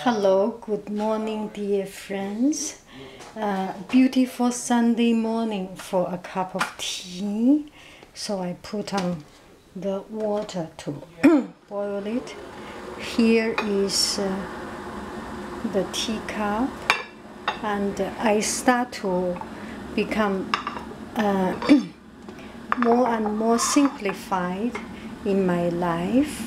Hello, good morning, dear friends. Beautiful Sunday morning for a cup of tea. So I put on the water to boil it. Here is the teacup, and I start to become more and more simplified in my life.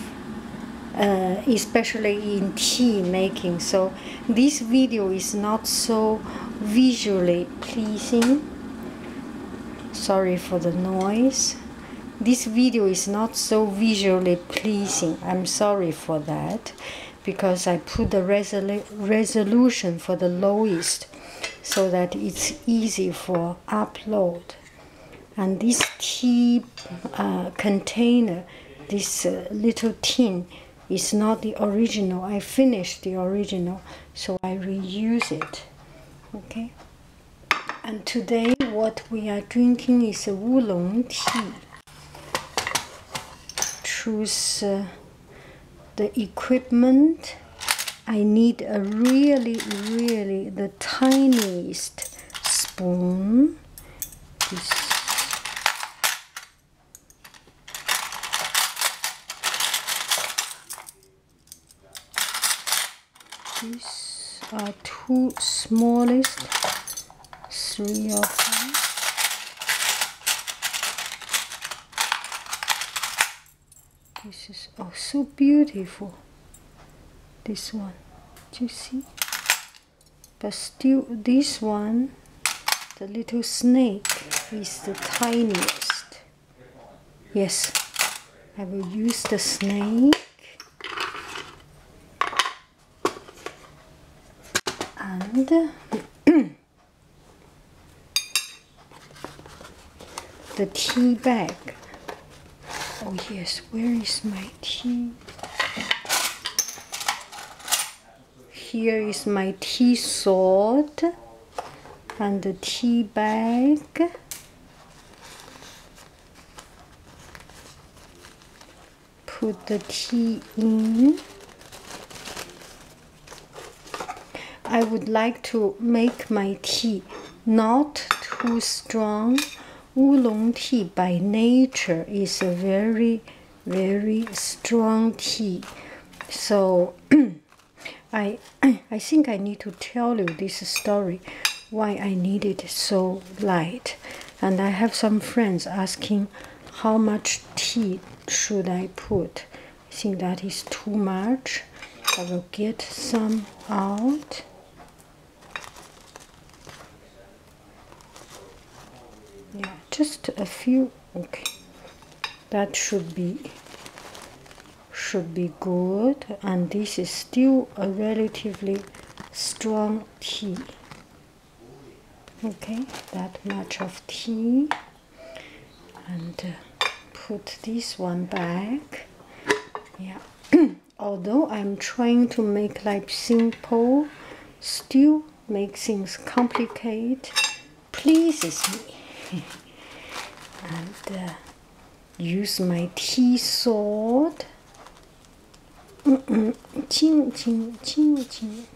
Especially in tea making, so this video is not so visually pleasing. Sorry for the noise. This video is not so visually pleasing. I'm sorry for that, because I put the resolution for the lowest so that it's easy for upload. And this tea container, this little tin, is not the original. I finished the original, so I reuse it. Okay. And today what we are drinking is a wulong tea. Choose the equipment. I need a really the tiniest spoon. These are two smallest, 3 of them. This is so beautiful. This one, do you see? But still, this one, the little snake, is the tiniest. Yes, I will use the snake. And the tea bag. Oh yes, where is my tea? Here is my tea sword and the tea bag. Put the tea in. I would like to make my tea not too strong. Wulong tea by nature is a very strong tea. So I think I need to tell you this story, why I need it so light. And I have some friends asking how much tea should I put. I think that is too much. I will get some out. Yeah, just a few. Okay, that should be good. And this is still a relatively strong tea. Okay, that much of tea. And put this one back. Yeah. Although I'm trying to make life simple, still make things complicated pleases me. And use my tea sword. Ching, ching, ching, ching.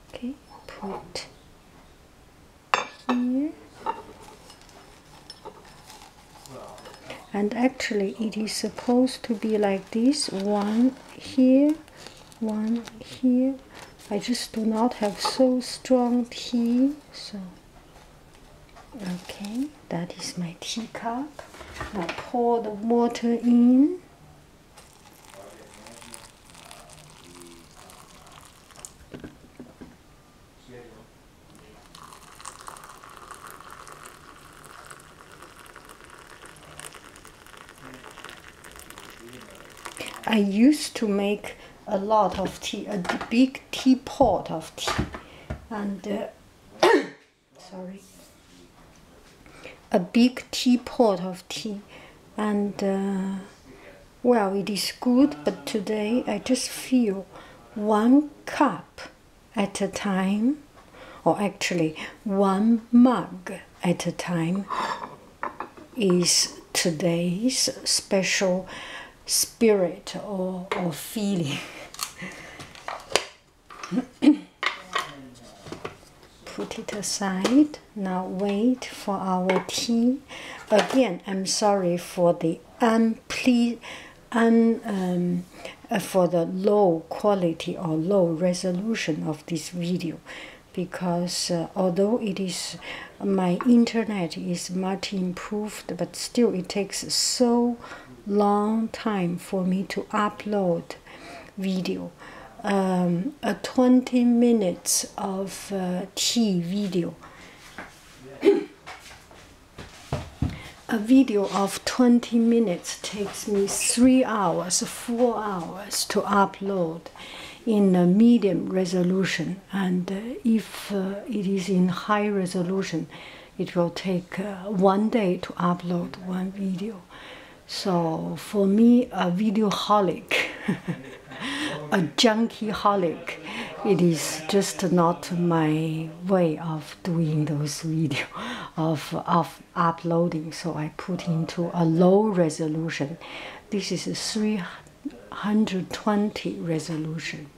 Okay, put here. And actually it is supposed to be like this. One here, one here. I just do not have so strong tea, so okay, that is my teacup. Now pour the water in. I used to make a lot of tea, a big teapot of tea, and sorry, a big teapot of tea, and well, it is good, but today I just feel 1 cup at a time, or actually 1 mug at a time, is today's special spirit or feeling. set it aside. Now wait for our tea. Again, I'm sorry for the for the low quality or low resolution of this video, because although it is my internet is much improved, but still it takes so long time for me to upload video. A 20 minutes of tea video. A video of 20 minutes takes me 3 hours, 4 hours to upload in a medium resolution, and if it is in high resolution, it will take 1 day to upload one video. So for me, a videoholic, a junkie-holic, it is just not my way of doing those videos, of uploading. So I put into a low resolution. This is a 320 resolution.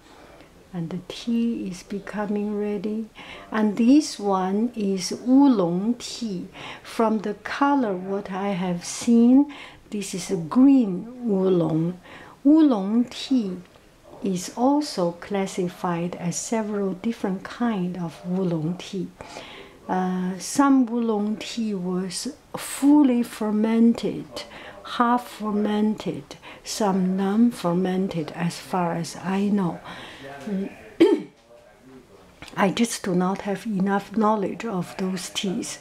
And the tea is becoming ready. And this one is wulong tea. From the color, what I have seen, this is a green wulong. Wulong tea is also classified as several different kinds of wulong tea. Some wulong tea was fully fermented, half fermented, some non-fermented, as far as I know. I just do not have enough knowledge of those teas.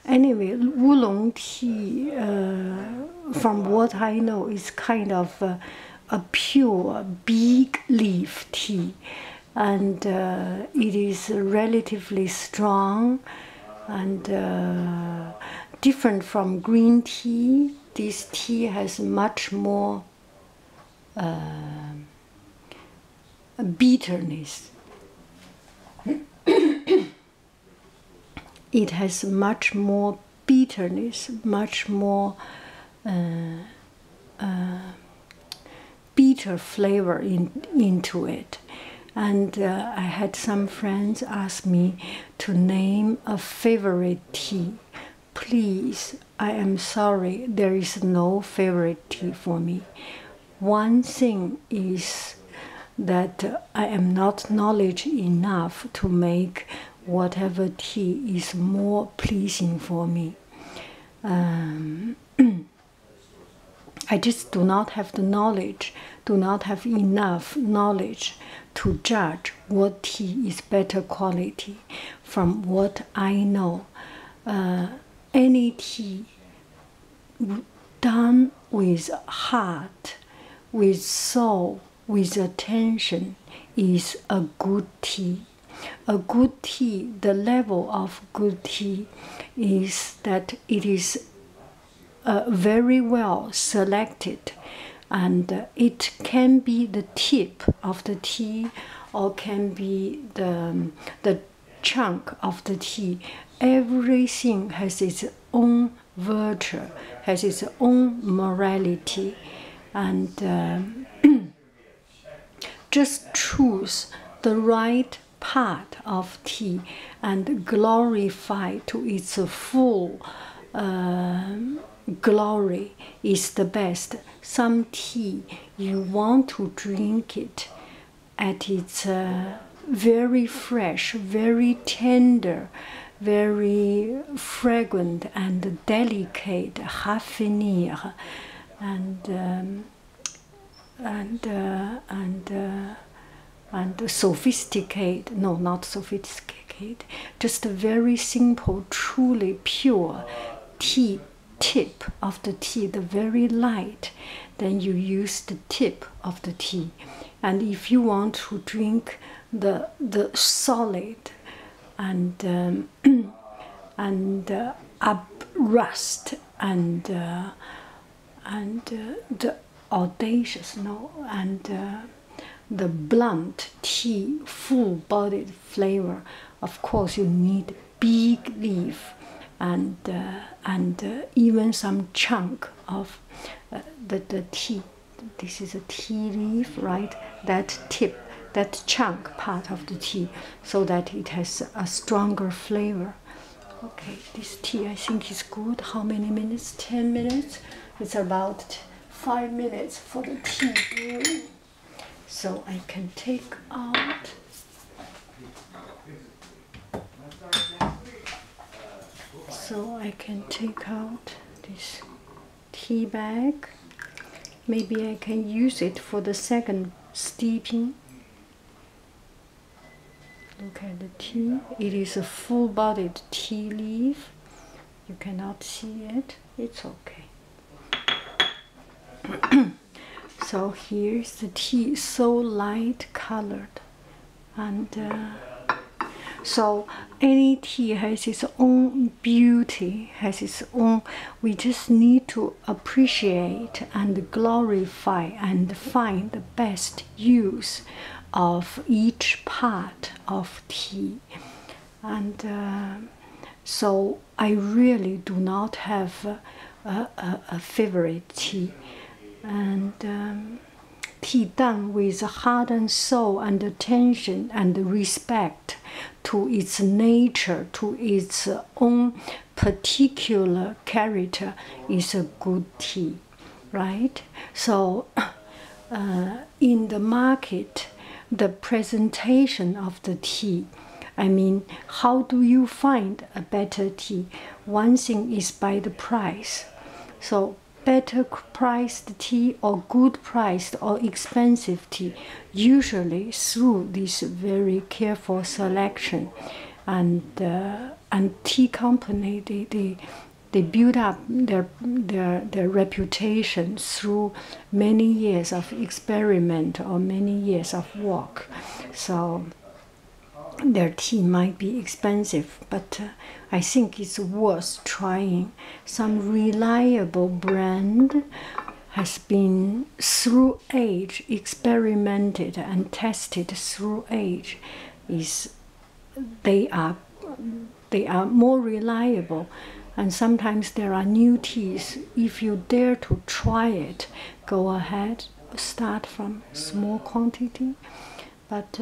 Anyway, wulong tea, from what I know, is kind of a pure big leaf tea, and it is relatively strong and different from green tea. This tea has much more bitterness. It has much more bitterness, much more bitter flavor into it. And I had some friends ask me to name a favorite tea. Please, I am sorry, there is no favorite tea for me. One thing is that I am not knowledgeable enough to make whatever tea is more pleasing for me. I just do not have the knowledge, do not have enough knowledge to judge what tea is better quality. From what I know, any tea done with heart, with soul, with attention is a good tea. A good tea, the level of good tea is that it is very well selected, and it can be the tip of the tea or can be the chunk of the tea. Everything has its own virtue, has its own morality, and just choose the right part of tea and glorify to its full glory is the best. Some tea, you want to drink it at its very fresh, very tender, very fragrant and delicate, raffinir, and sophisticated, no, not sophisticated, just a very simple, truly pure tea, tip of the tea, the very light, then you use the tip of the tea. And if you want to drink the solid and uprust and the audacious, no, and the blunt tea, full-bodied flavor, of course you need big leaf and even some chunk of the tea. This is a tea leaf, right? That tip, that chunk part of the tea, so that it has a stronger flavor. Okay, this tea I think is good. How many minutes? 10 minutes? It's about 5 minutes for the tea brewing. So I can take out. So I can take out this tea bag. Maybe I can use it for the second steeping. Look at the tea. It is a full-bodied tea leaf. You cannot see it. It's okay. So here's the tea, so light colored, and so any tea has its own beauty, has its own. We just need to appreciate and glorify and find the best use of each part of tea. And so I really do not have a favorite tea. And tea done with heart and soul and attention and respect to its nature, to its own particular character, is a good tea, right? So in the market, the presentation of the tea, I mean, how do you find a better tea? One thing is by the price. So better priced tea or good priced or expensive tea, usually through this very careful selection. And tea company, they build up their reputation through many years of experiment or many years of work. So their tea might be expensive, but I think it's worth trying. Some reliable brand has been through age experimented and tested through age. They are more reliable. And sometimes there are new teas. If you dare to try it, go ahead, start from small quantity. But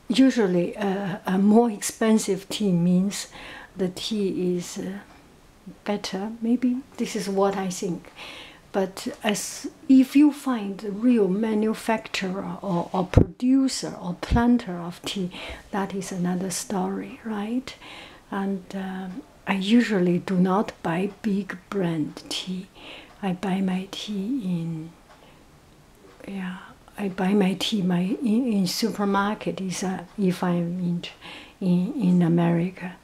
usually a more expensive tea means the tea is better. Maybe this is what I think. But if you find the real manufacturer or producer or planter of tea, that is another story, right? And I usually do not buy big brand tea. I buy my tea I buy my tea in supermarket if I'm in America,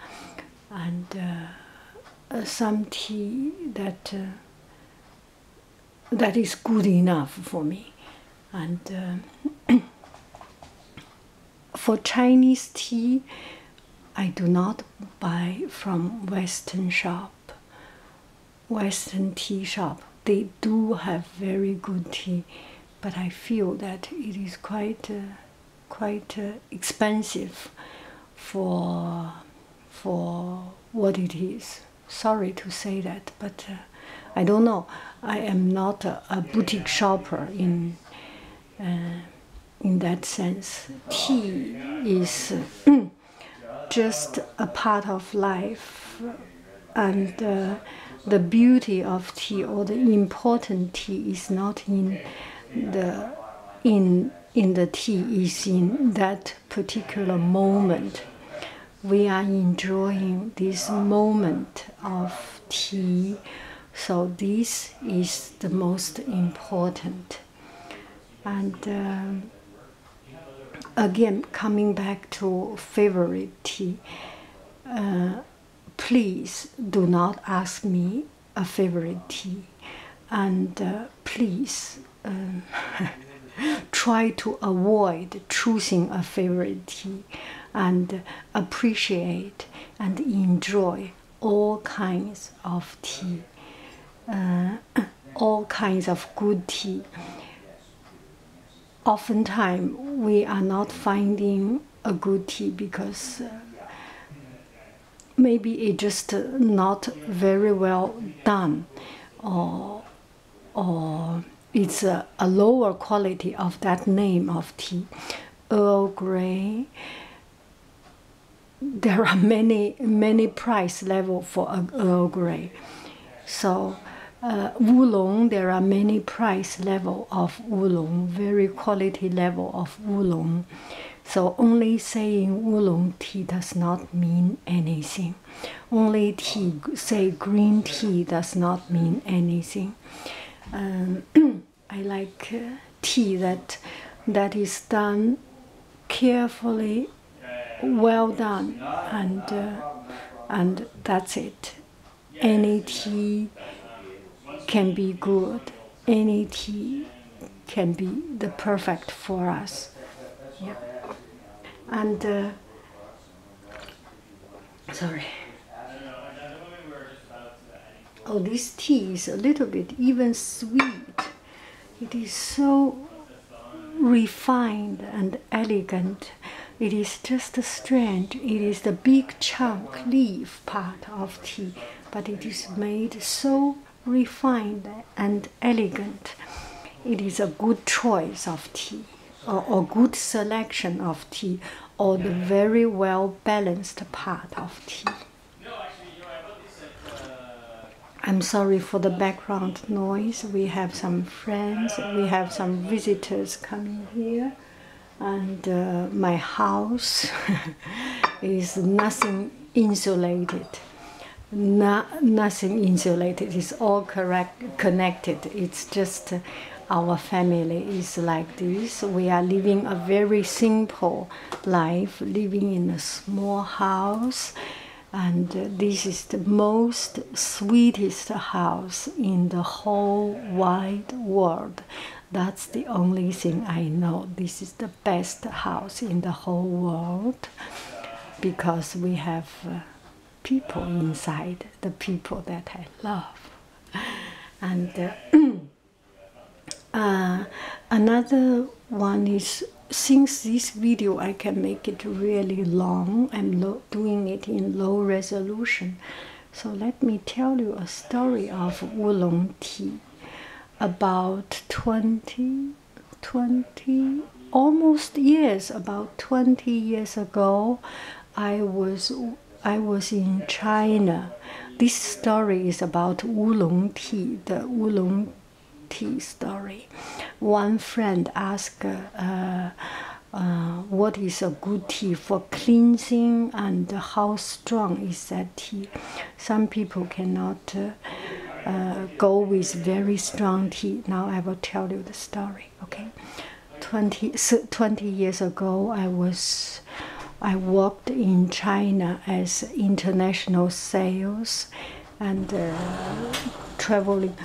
and some tea that is good enough for me. And for Chinese tea, I do not buy from Western tea shop. They do have very good tea, but I feel that it is quite expensive for what it is. Sorry to say that, but I don't know. I am not a boutique shopper in that sense. Tea is just a part of life, and the beauty of tea or the important tea is not in the tea, is in that particular moment. We are enjoying this moment of tea, so this is the most important. And again, coming back to favorite tea, please do not ask me a favorite tea, and please try to avoid choosing a favorite tea, and appreciate and enjoy all kinds of tea, all kinds of good tea. Oftentimes we are not finding a good tea because maybe it's just not very well done, or it's a lower quality of that name of tea. Earl Grey. There are many price level for Earl Grey. So wulong, there are many price level of wulong, very quality level of wulong. So only saying wulong tea does not mean anything. Only tea, say green tea, does not mean anything. I like tea that is done carefully, well done, and that's it. Any tea can be good. Any tea can be the perfect for us. Yeah. And sorry. Oh, this tea is a little bit even sweet. It is so refined and elegant. It is just strange. It is the big chunk leaf part of tea, but it is made so refined and elegant. It is a good choice of tea, or good selection of tea, or the very well balanced part of tea. I'm sorry for the background noise. We have some friends, we have some visitors coming here, and my house is nothing insulated. Nothing insulated. It's all connected. It's just our family is like this. We are living a very simple life, living in a small house. And this is the most sweetest house in the whole wide world. That's the only thing I know. This is the best house in the whole world because we have people inside, the people that I love. And another one is, since this video I can make it really long, I'm doing it in low resolution. So let me tell you a story of wulong tea. About 20 almost years, about 20 years ago, I was in China. This story is about wulong tea, the wulong tea story. One friend asked what is a good tea for cleansing and how strong is that tea. Some people cannot go with very strong tea. Now I will tell you the story, okay? 20 years ago, I worked in China as international sales and traveling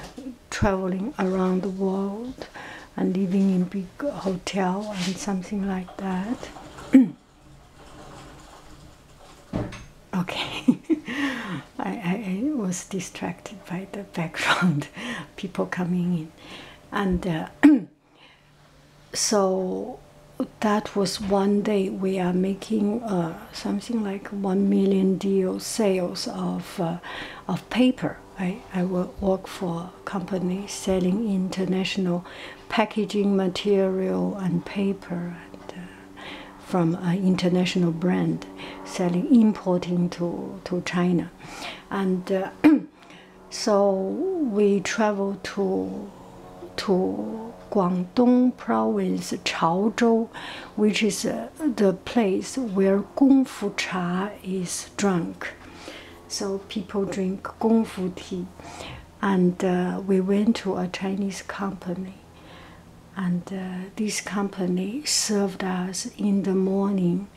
around the world and living in big hotel and something like that. Okay, I was distracted by the background, people coming in, and so that was one day we are making something like 1 million deal sales of paper. I work for a company selling international packaging material and paper, and from an international brand, importing to China. And so we traveled to Guangdong province, Chaozhou, which is the place where Gongfu cha is drunk. So people drink Gongfu tea. And we went to a Chinese company. And this company served us in the morning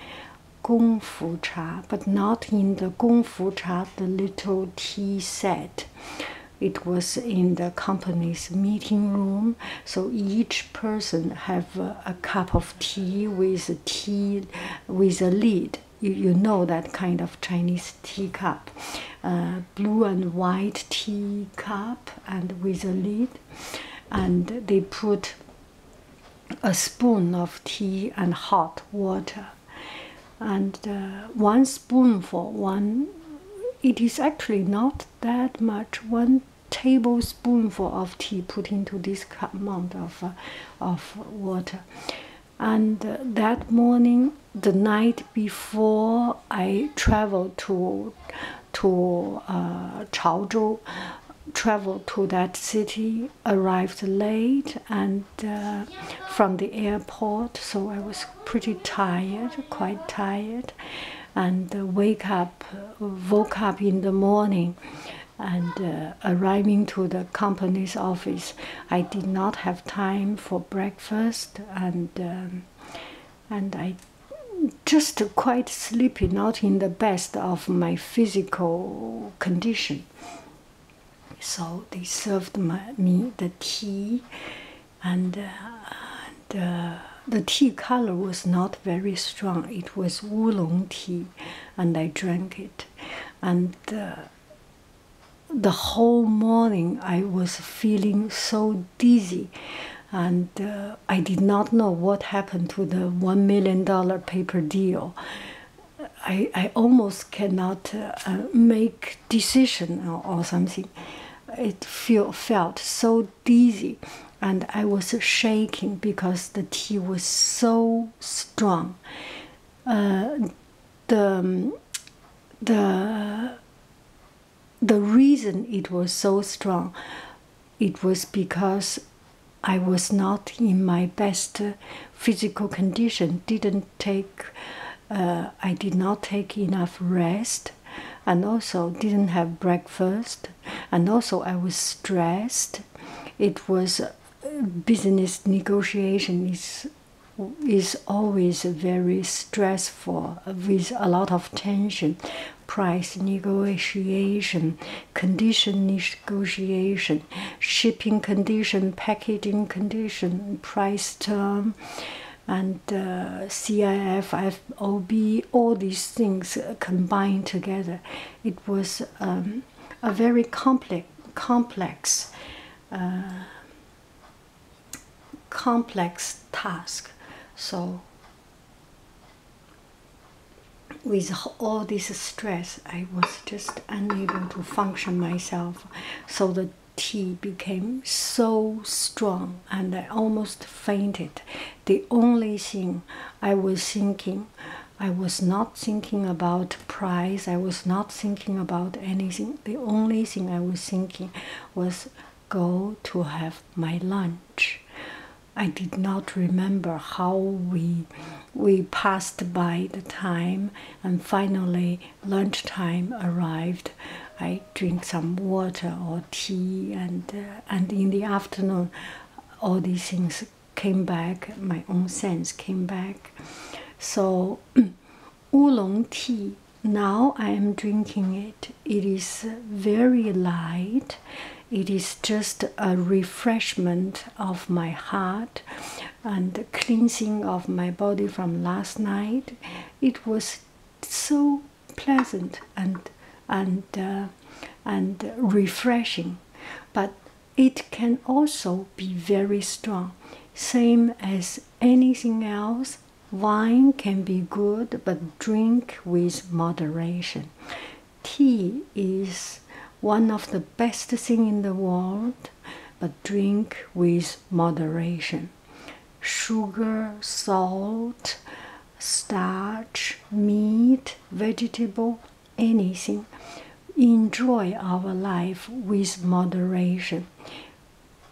Gongfu cha, but not in the Gongfu cha, the little tea set. It was in the company's meeting room, so each person have a cup of tea with a lid. You know that kind of Chinese tea cup, blue and white tea cup, and with a lid, and they put a spoon of tea and hot water, and one spoonful, it is actually not that much, 1 tablespoonful of tea put into this amount of water. And that morning, the night before, I traveled to Chaozhou, traveled to that city, arrived late and from the airport, so I was pretty tired, quite tired, and woke up in the morning, and arriving to the company's office, I did not have time for breakfast, and I just quite sleepy, not in the best of my physical condition. So they served me the tea, and the tea color was not very strong. It was wulong tea, and I drank it. And the whole morning I was feeling so dizzy, and I did not know what happened to the $1 million paper deal. I almost cannot make decision or something. It felt so dizzy, and I was shaking because the tea was so strong. The reason it was so strong, it was because I was not in my best physical condition. I did not take enough rest, and also didn't have breakfast, and also I was stressed. It was business negotiation is always very stressful, with a lot of tension. Price negotiation, condition negotiation, shipping condition, packaging condition, price term, and CIF, FOB, all these things combined together. It was a very complex task. So with all this stress, I was just unable to function myself. So the tea became so strong, and I almost fainted. The only thing I was thinking, I was not thinking about price, I was not thinking about anything. The only thing I was thinking was go to have my lunch. I did not remember how we passed by the time, and finally lunchtime arrived. I drink some water or tea, and in the afternoon all these things came back, my own sense came back. So oolong tea, now I am drinking it. It is very light. It is just a refreshment of my heart and cleansing of my body from last night. It was so pleasant and refreshing, but it can also be very strong. Same as anything else, wine can be good, but drink with moderation. Tea is one of the best things in the world, but drink with moderation. Sugar, salt, starch, meat, vegetable, anything. Enjoy our life with moderation.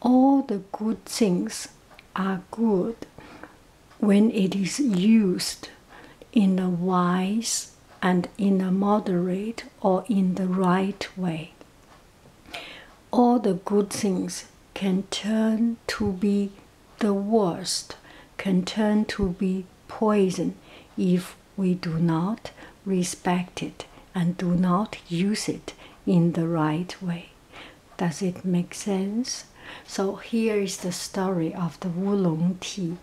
All the good things are good when it is used in a wise and in a moderate or in the right way. All the good things can turn to be the worst, can turn to be poison if we do not respect it and do not use it in the right way. Does it make sense? So here is the story of the wulong tea.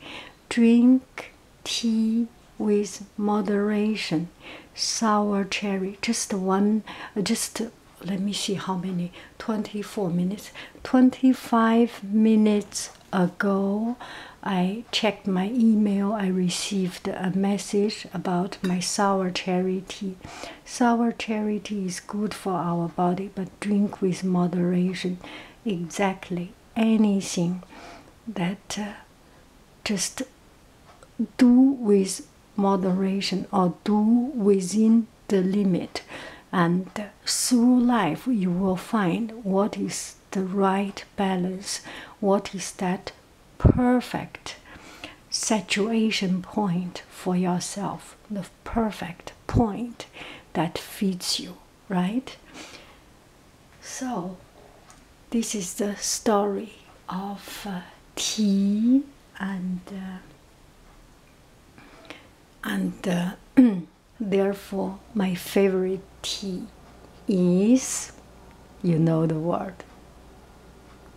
Drink tea with moderation. Sour cherry, just let me see how many, 24 minutes. 25 minutes ago, I checked my email. I received a message about my sour cherry tea. Sour cherry tea is good for our body, but drink with moderation. Exactly anything that just do with moderation or do within the limit, and through life you will find what is the right balance, what is that perfect saturation point for yourself, the perfect point that fits you, right? So this is the story of tea, and therefore my favorite tea is, you know the word,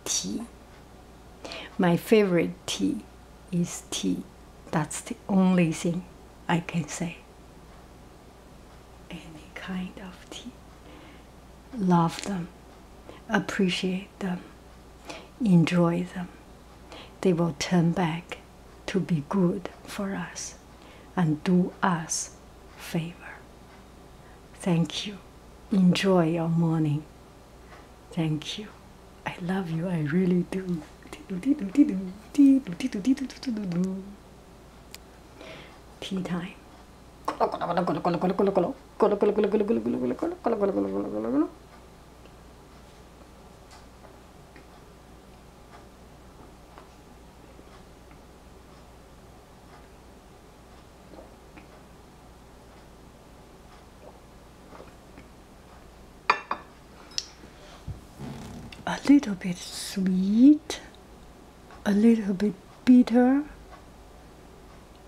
tea. My favorite tea is tea. That's the only thing I can say. Any kind of tea. Love them, appreciate them, enjoy them. They will turn back to be good for us and do us favor. Thank you. Enjoy your morning. Thank you. I love you. I really do. Tea time. A little bit sweet, a little bit bitter,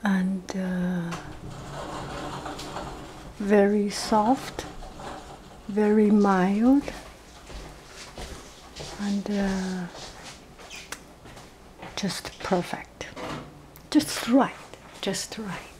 and very soft, very mild, and just perfect, just right, just right.